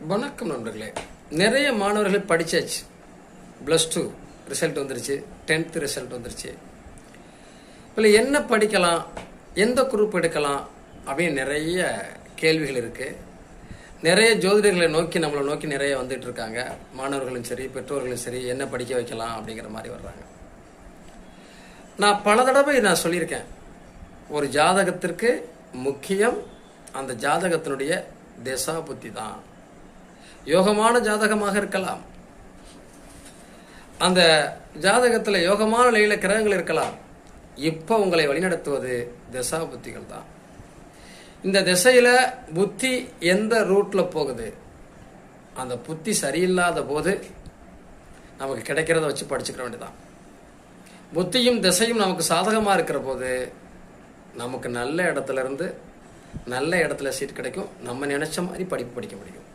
வணக்கம் நண்பர்களே. நிறைய மாணவர்கள் படிச்சாச்சு. +2 ரிசல்ட் வந்துருச்சு, 10th ரிசல்ட் வந்துருச்சு. இப்போ என்ன படிக்கலாம், எந்த குரூப் எடுக்கலாம் அப்படின்னு நிறைய கேள்விகள் இருக்கு. நிறைய ஜோதிடர்களை நோக்கி நம்மளை நோக்கி நிறைய வந்துட்டு இருக்காங்க. மாணவர்களும் சரி, பெற்றோர்களும் சரி, என்ன படிக்க வைக்கலாம் அப்படிங்கிற மாதிரி வர்றாங்க. நான் பல தடவை நான் சொல்லியிருக்கேன், ஒரு ஜாதகத்திற்கு முக்கியம் அந்த ஜாதகத்தினுடைய திசா புத்தி தான். யோகமான ஜாதகமாக இருக்கலாம், அந்த ஜாதகத்தில் யோகமான நிலையில கிரகங்கள் இருக்கலாம். இப்போ உங்களை வழிநடத்துவது திசா புத்திகள் தான். இந்த திசையில புத்தி எந்த ரூட்ல போகுது, அந்த புத்தி சரியில்லாத போது நமக்கு கிடைக்கிறத வச்சு படிச்சுக்கிற வேண்டியதான். புத்தியும் திசையும் நமக்கு சாதகமாக இருக்கிற போது நமக்கு நல்ல இடத்துல இருந்து நல்ல இடத்துல சீட் கிடைக்கும். நம்ம நினைச்ச மாதிரி படிப்பு படிக்க முடியும்.